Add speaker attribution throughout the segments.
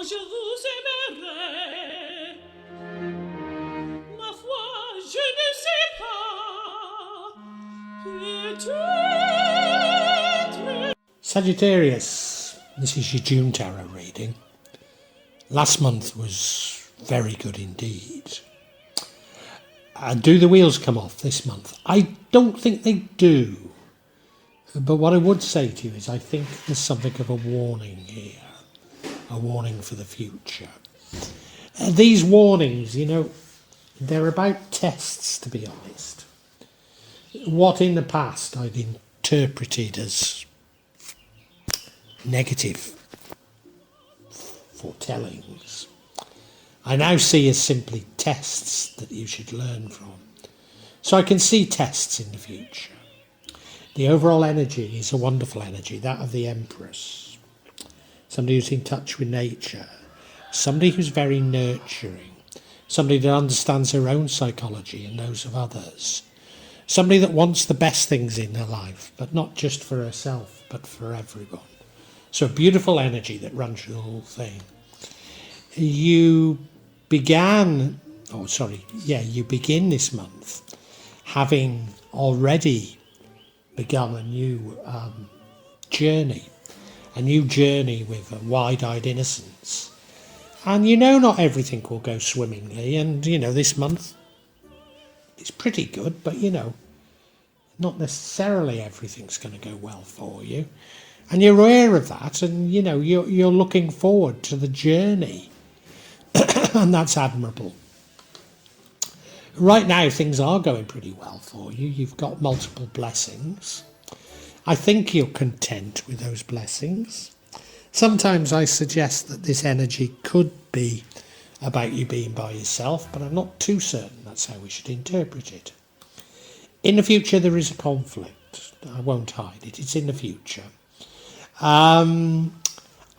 Speaker 1: je vous aimerai. Ma foi, je ne sais pas. Peut-être.
Speaker 2: Sagittarius, this is your June tarot reading. Last month was very good indeed. Do the wheels come off this month? I don't think they do. But what I would say to you is I think there's something of a warning here. A warning for the future. These warnings, they're about tests, to be honest. What in the past I'd interpreted as negative foretellings, I now see as simply tests that you should learn from. So I can see tests in the future. The overall energy is a wonderful energy, that of the Empress. Somebody who's in touch with nature. Somebody who's very nurturing. Somebody that understands her own psychology and those of others. Somebody that wants the best things in her life, but not just for herself, but for everyone. So a beautiful energy that runs through the whole thing. You begin this month having already begun a new journey with a wide-eyed innocence. And not everything will go swimmingly, and this month is pretty good, but not necessarily everything's going to go well for you. And you're aware of that, and you're looking forward to the journey. And that's admirable. Right now things are going pretty well for you. You've got multiple blessings. I think you're content with those blessings. Sometimes I suggest that this energy could be about you being by yourself, but I'm not too certain that's how we should interpret it. In the future there is a conflict. I won't hide it. It's in the future. And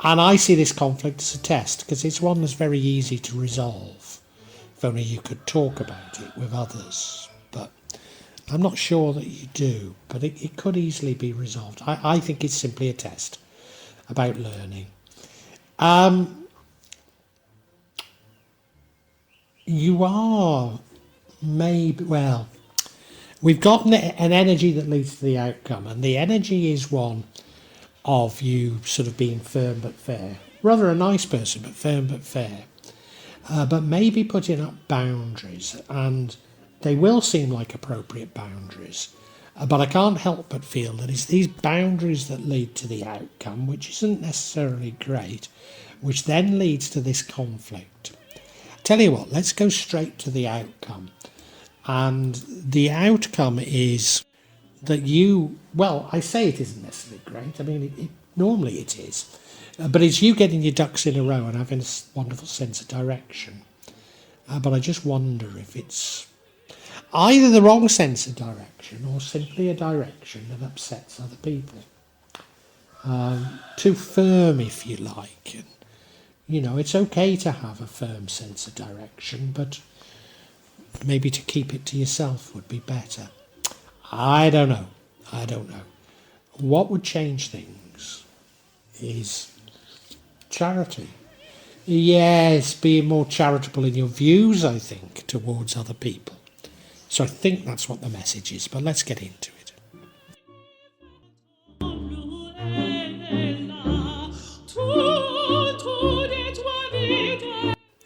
Speaker 2: I see this conflict as a test, because it's one that's very easy to resolve. If only you could talk about it with others. But I'm not sure that you do, but it could easily be resolved. I think it's simply a test about learning. You are we've got an energy that leads to the outcome, and the energy is one of you sort of being firm but fair. Rather a nice person, but firm but fair. But maybe putting up boundaries, and they will seem like appropriate boundaries. But I can't help but feel that it's these boundaries that lead to the outcome, which isn't necessarily great, which then leads to this conflict. Tell you what, let's go straight to the outcome. And the outcome is that I say it isn't necessarily great. I mean, normally it is. But it's you getting your ducks in a row and having a wonderful sense of direction. But I just wonder if it's either the wrong sense of direction or simply a direction that upsets other people. Too firm, if you like. And, it's okay to have a firm sense of direction, but maybe to keep it to yourself would be better. I don't know. What would change things is charity. Yes, being more charitable in your views, I think, towards other people. So I think that's what the message is, but let's get into it.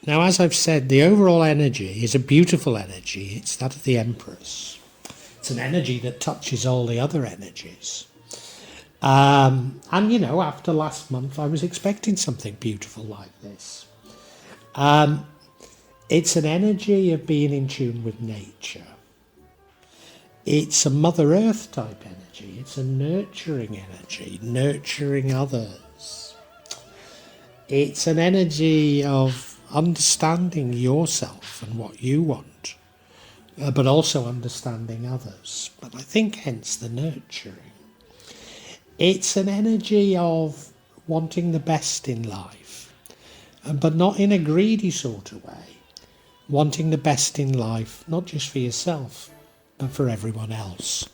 Speaker 2: Now, as I've said, the overall energy is a beautiful energy. It's that of the Empress. It's an energy that touches all the other energies. And, after last month, I was expecting something beautiful like this. It's an energy of being in tune with nature. It's a Mother Earth type energy. It's a nurturing energy, nurturing others. It's an energy of understanding yourself and what you want, but also understanding others. But I think hence the nurturing. It's an energy of wanting the best in life, but not in a greedy sort of way. Wanting the best in life, not just for yourself, but for everyone else.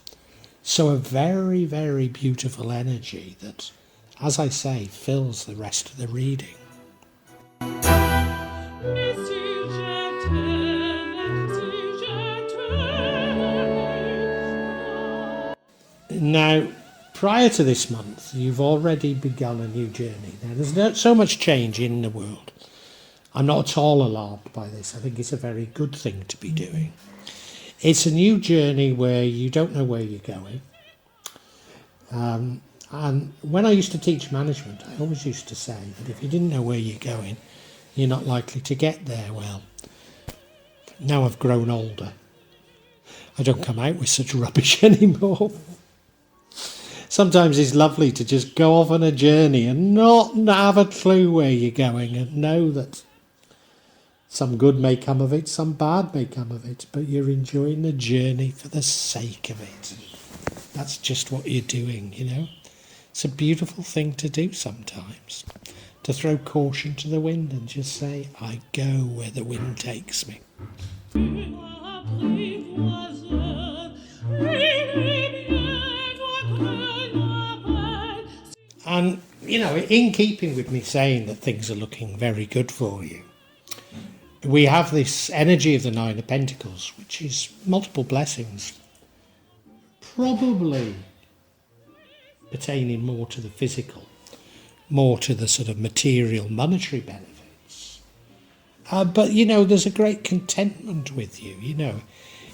Speaker 2: So a very, very beautiful energy that, as I say, fills the rest of the reading.
Speaker 1: Mais si je t'aime, si je t'aime.
Speaker 2: Now, prior to this month, you've already begun a new journey. Now, there's not so much change in the world. I'm not at all alarmed by this. I think it's a very good thing to be doing. It's a new journey where you don't know where you're going. And when I used to teach management, I always used to say that if you didn't know where you're going, you're not likely to get there. Well, now I've grown older, I don't come out with such rubbish anymore. Sometimes it's lovely to just go off on a journey and not have a clue where you're going and know that some good may come of it, some bad may come of it, but you're enjoying the journey for the sake of it. That's just what you're doing, you know. It's a beautiful thing to do sometimes, to throw caution to the wind and just say, I go where the wind takes me. And, you know, in keeping with me saying that things are looking very good for you, we have this energy of the Nine of Pentacles, which is multiple blessings, probably pertaining more to the physical, more to the sort of material, monetary benefits. But, you know, there's a great contentment with you, you know.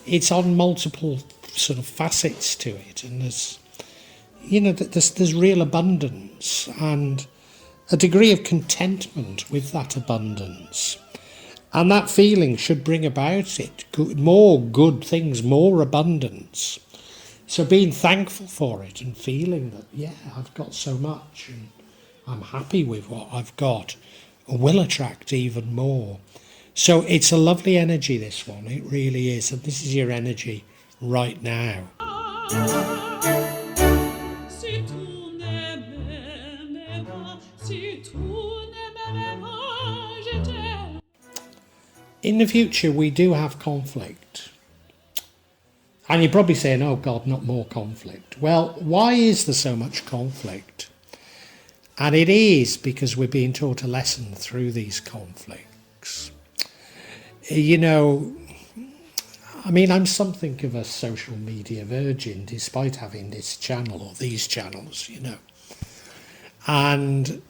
Speaker 2: It's on multiple sort of facets to it, and there's, you know, there's real abundance and a degree of contentment with that abundance. And that feeling should bring about it more good things, more abundance. So being thankful for it and feeling that, yeah, I've got so much and I'm happy with what I've got, will attract even more. So it's a lovely energy, this one. It really is. And this is your energy right now.
Speaker 1: Si tu n'aimais pas, si tu n'aimais pas, je t'aime.
Speaker 2: In the future, we do have conflict. And you're probably saying, oh God, not more conflict. Well, why is there so much conflict? And it is because we're being taught a lesson through these conflicts. You know, I mean, I'm something of a social media virgin, despite having this channel or these channels, you know. And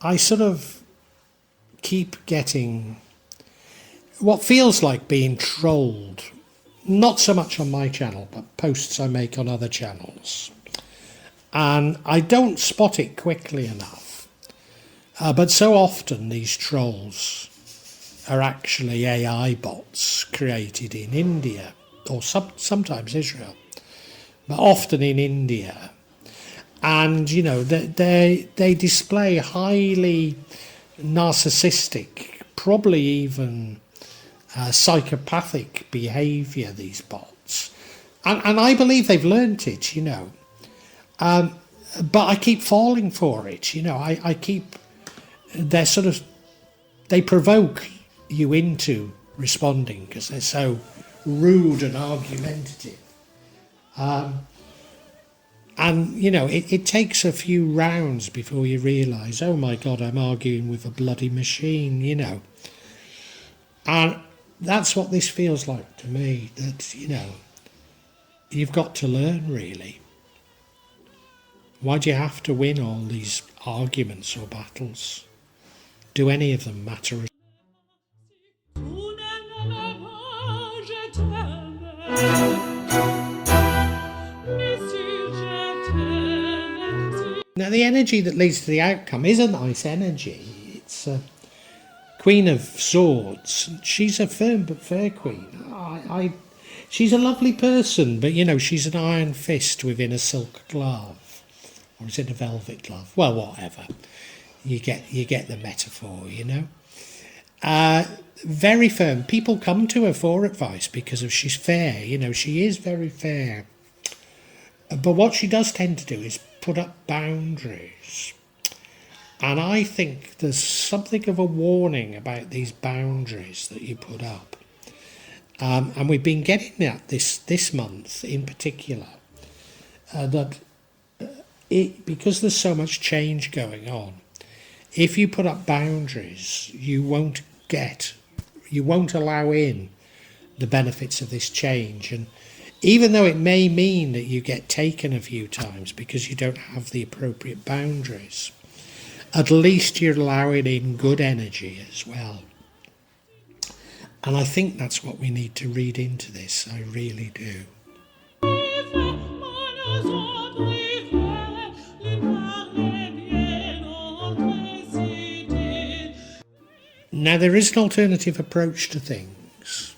Speaker 2: I sort of keep getting what feels like being trolled, not so much on my channel, but posts I make on other channels. And I don't spot it quickly enough. But so often these trolls are actually AI bots created in India, or sometimes Israel, but often in India. And, you know, they display highly narcissistic, probably even psychopathic behaviour, these bots. And I believe they've learnt it, you know. But I keep falling for it, you know. I keep, they provoke you into responding because they're so rude and argumentative. And, you know, it takes a few rounds before you realise, oh my God, I'm arguing with a bloody machine, you know. And that's what this feels like to me, that, you know, you've got to learn, really. Why do you have to win all these arguments or battles? Do any of them matter? Now, the energy that leads to the outcome is a nice energy. It's a Queen of Swords. She's a firm but fair queen. She's a lovely person, but, you know, she's an iron fist within a silk glove. Or is it a velvet glove? Well, whatever. You get the metaphor, you know. Very firm. People come to her for advice because of she's fair. You know, she is very fair. But what she does tend to do is put up boundaries. And I think there's something of a warning about these boundaries that you put up. And we've been getting that this month in particular. That because there's so much change going on, if you put up boundaries, you won't won't allow in the benefits of this change. And even though it may mean that you get taken a few times because you don't have the appropriate boundaries, at least you're allowing in good energy as well. And I think that's what we need to read into this. I really do. Now, there is an alternative approach to things,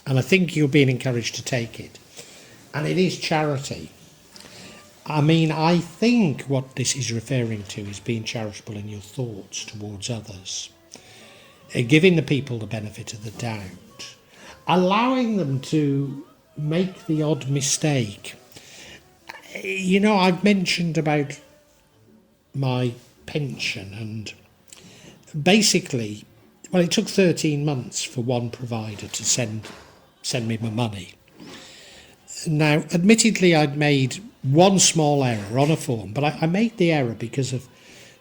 Speaker 2: and I think you're being encouraged to take it, and it is charity. I mean, I think what this is referring to is being charitable in your thoughts towards others, giving the people the benefit of the doubt, allowing them to make the odd mistake. You know, I've mentioned about my pension, and basically, well, it took 13 months for one provider to send me my money. Now, admittedly, I'd made one small error on a form, but I made the error because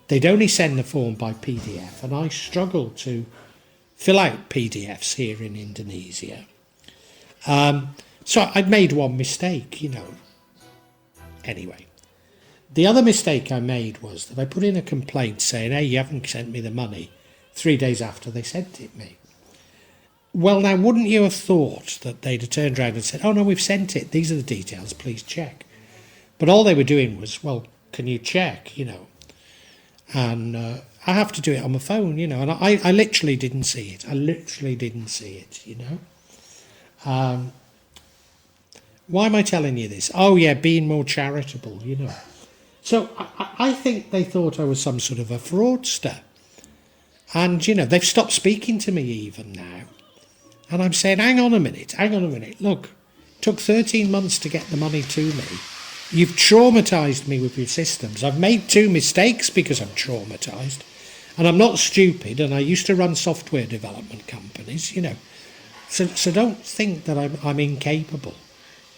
Speaker 2: they'd only send the form by PDF, and I struggled to fill out PDFs here in Indonesia. So I'd made one mistake, you know. Anyway, the other mistake I made was that I put in a complaint saying, hey, you haven't sent me the money, 3 days after they sent it me. Well, now, wouldn't you have thought that they'd have turned around and said, oh, no, we've sent it. These are the details. Please check. But all they were doing was, well, can you check, you know? And I have to do it on my phone, you know, and I literally didn't see it. I literally didn't see it, you know. Why am I telling you this? Oh, yeah, being more charitable, you know. So I think they thought I was some sort of a fraudster. And, you know, they've stopped speaking to me even now. And I'm saying, hang on a minute. Look, it took 13 months to get the money to me. You've traumatised me with your systems. I've made 2 mistakes because I'm traumatised. And I'm not stupid, and I used to run software development companies, you know. So don't think that I'm incapable.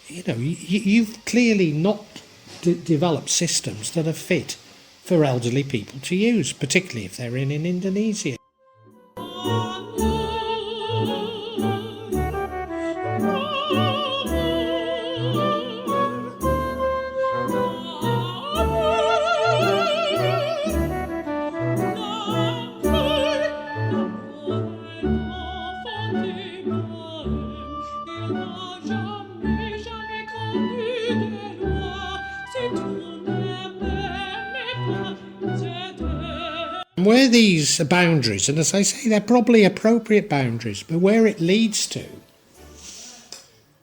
Speaker 2: You know, you've clearly not developed systems that are fit for elderly people to use, particularly if they're in Indonesia. Where these boundaries, and as I say, they're probably appropriate boundaries, but where it leads to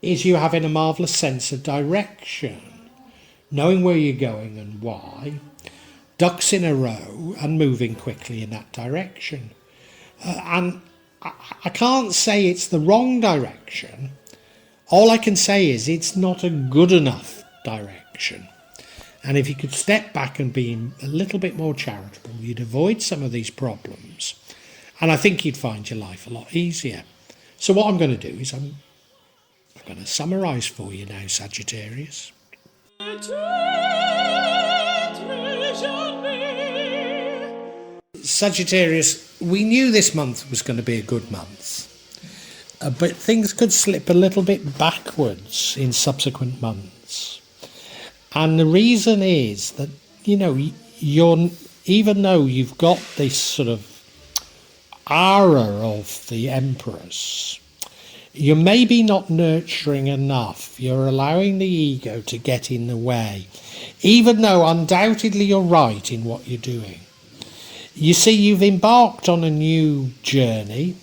Speaker 2: is you having a marvellous sense of direction, knowing where you're going and why, ducks in a row and moving quickly in that direction. And I can't say it's the wrong direction. All I can say is it's not a good enough direction. And if you could step back and be a little bit more charitable, you'd avoid some of these problems. And I think you'd find your life a lot easier. So what I'm going to do is I'm going to summarise for you now, Sagittarius. Sagittarius, we knew this month was going to be a good month. But things could slip a little bit backwards in subsequent months. And the reason is that, you know, even though you've got this sort of aura of the Empress, you're maybe not nurturing enough. You're allowing the ego to get in the way, even though undoubtedly you're right in what you're doing. You see, you've embarked on a new journey,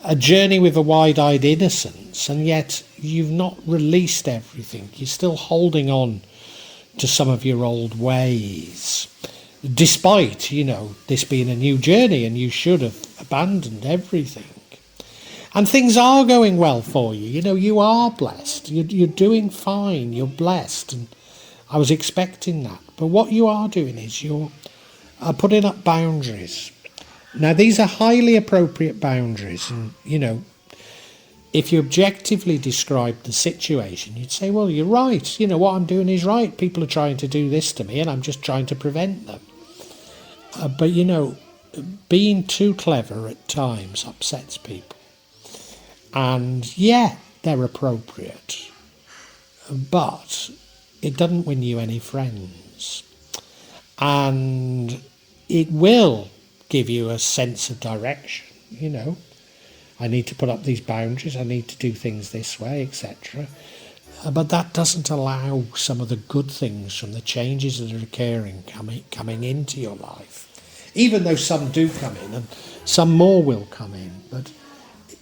Speaker 2: a journey with a wide-eyed innocence, and yet you've not released everything. You're still holding on to some of your old ways, despite, you know, this being a new journey and you should have abandoned everything. And things are going well for you. You know, you are blessed. You're doing fine. You're blessed. And I was expecting that. But what you are doing is you're putting up boundaries. Now, these are highly appropriate boundaries. And, you know, if you objectively describe the situation, you'd say, well, you're right. You know, what I'm doing is right. People are trying to do this to me and I'm just trying to prevent them. But, you know, being too clever at times upsets people. And yeah, they're appropriate, but it doesn't win you any friends. And it will give you a sense of direction, you know. I need to put up these boundaries, I need to do things this way, etc. But that doesn't allow some of the good things from the changes that are occurring coming into your life. Even though some do come in, and some more will come in, but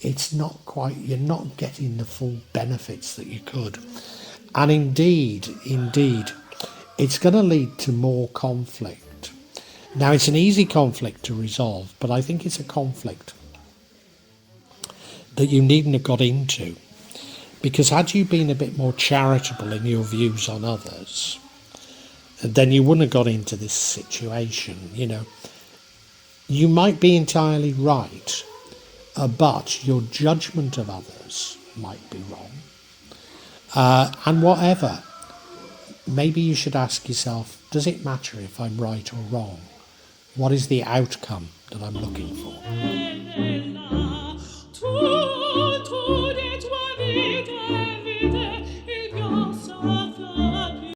Speaker 2: it's not quite, you're not getting the full benefits that you could. And indeed, it's going to lead to more conflict. Now, it's an easy conflict to resolve, but I think it's a conflict that you needn't have got into. Because had you been a bit more charitable in your views on others, then you wouldn't have got into this situation, you know. You might be entirely right, but your judgment of others might be wrong. And whatever, maybe you should ask yourself, does it matter if I'm right or wrong? What is the outcome that I'm looking for?